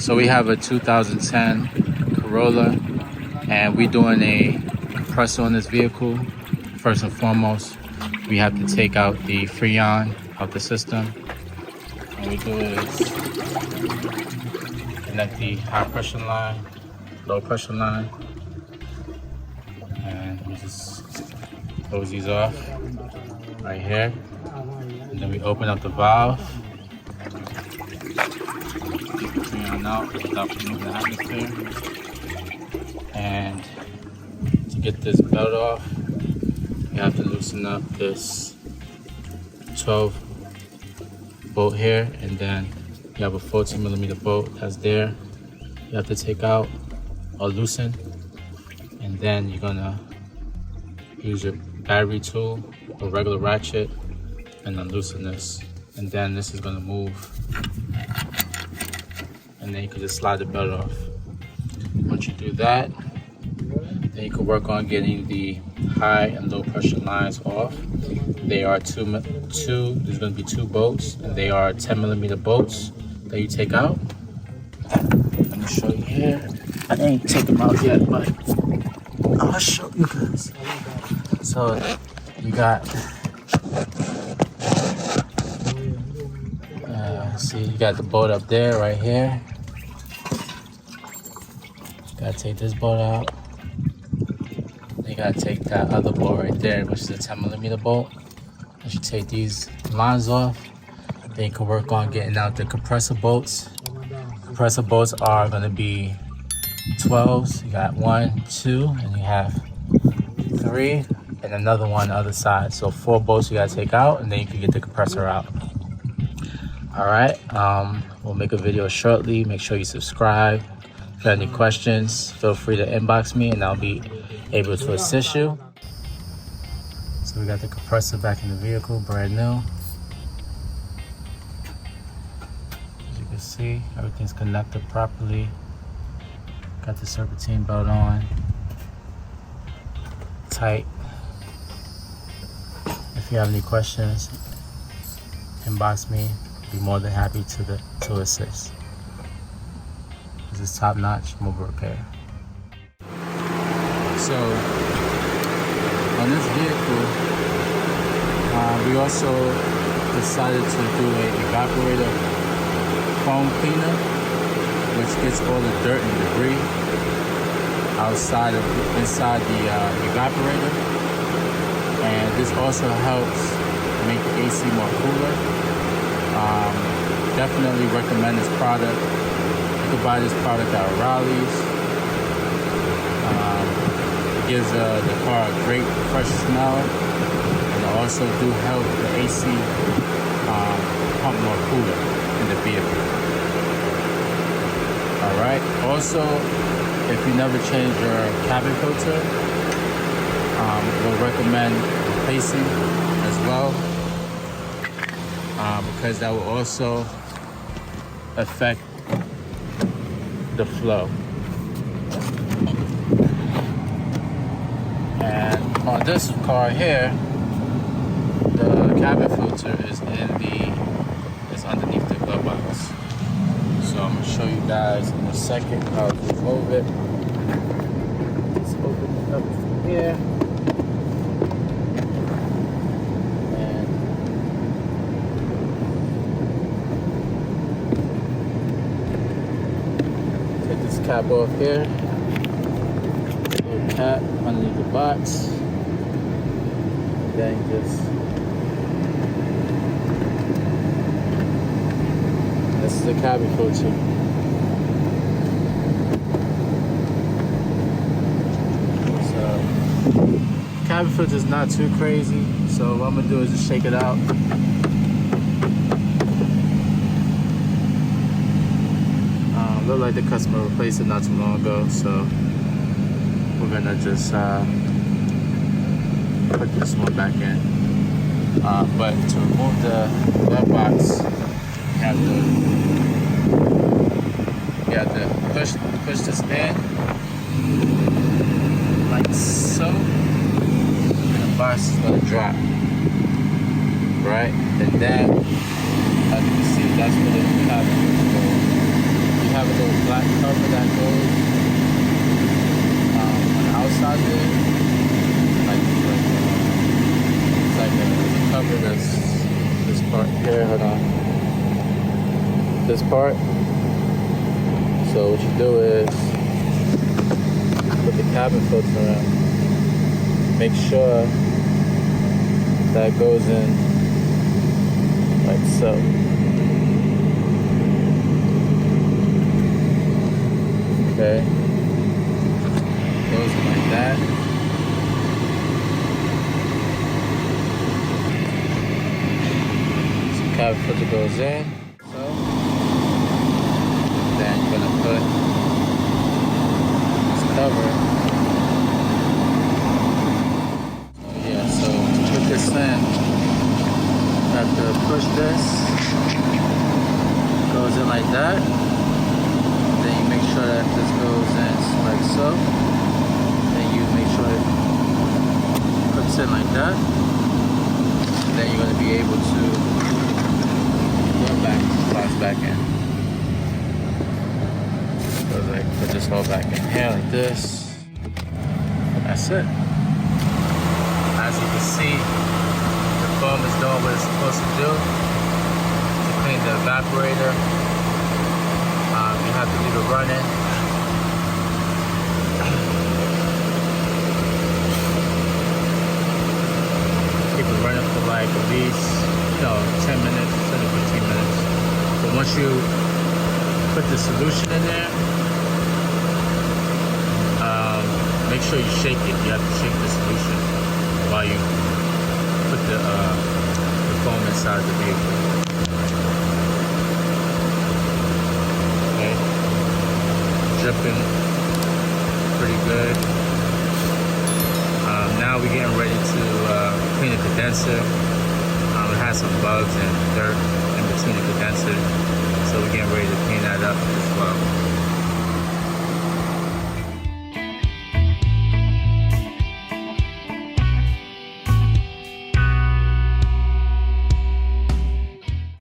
So we have a 2010 Corolla, and we're doing a compressor on this vehicle. First and foremost, we have to take out the Freon of the system. And we do is connect the high pressure line, low pressure line, and we just close these off right here. And then we open up the valve. Freon out without polluting the atmosphere. And to get this belt off, you have to loosen up this 12 bolt here, and then you have a 14mm bolt that's there. You have to take out or loosen, and then you're gonna use your battery tool or regular ratchet and unloosen this, and then this is gonna move, and then you can just slide the belt off. Once you do that, then you can work on getting the high and low pressure lines off. They are there's going to be two bolts, and they are 10mm bolts that you take out. Let me show you here. I didn't take them out yet, but I'll show you guys. So you got, see, you got the bolt up there, right here. Gotta take this bolt out. You gotta take that other bolt right there, which is a 10mm bolt. Once you take these lines off, then you can work on getting out the compressor bolts. Compressor bolts are gonna be 12s. You got 1, 2, and you have 3, and another one on the other side. So 4 bolts you gotta take out, and then you can get the compressor out. All right, we'll make a video shortly. Make sure you subscribe. If you have any questions, feel free to inbox me, and I'll be able to assist you. So we got the compressor back in the vehicle, brand new. As you can see, everything's connected properly. Got the serpentine belt on, tight. If you have any questions, inbox me. I'll be more than happy to assist. This is top-notch mobile repair. So on this vehicle, we also decided to do an evaporator foam cleaner, which gets all the dirt and debris inside the evaporator. And this also helps make the AC more cooler. Definitely recommend this product. You can buy this product at O'Reilly's. It gives the car a great fresh smell, and it also do help the AC pump more cooler in the vehicle. All right. Also, if you never change your cabin filter, we'll recommend replacing as well, because that will also affect the flow. And on this car here, the cabin filter is underneath the glove box. So I'm gonna show you guys in a second how to remove it. Let's open it up from here. And take this cap off here. Little cap underneath the box. And then just, this is the cabin filter. So, cabin filter is not too crazy. So what I'm gonna do is just shake it out. Looked like the customer replaced it not too long ago, so we're gonna just put this one back in. But to remove the glove box, you have to push this in like so, and the box is gonna drop, right? And then, as you can see, that's where the cabin goes. You have a little black cover that goes on the outside there. It's like a cover that's this part here. Hold on. This part. So what you do is put the cabin filter in. Make sure that goes in like so. Okay. Goes in like that. So cabin filter goes in. So then you're gonna put this cover. So put this in. Have to push this. Goes in like that. Then you make sure that this goes in like so. Then you make sure it puts in like that. Then you're gonna be able to go back, slides back in. So like put this whole back in here like this. That's it. As you can see, the foam is doing what it's supposed to do to clean the evaporator. You have to leave it running. Keep it running for like at least 10 minutes, 10 to 15 minutes. But once you put the solution in there, make sure you shake it. You have to shake the solution while you put the foam inside the vehicle. Okay, dripping pretty good. Now we're getting ready to clean the condenser. It has some bugs and dirt in between the condenser, so we're getting ready to clean that up as well.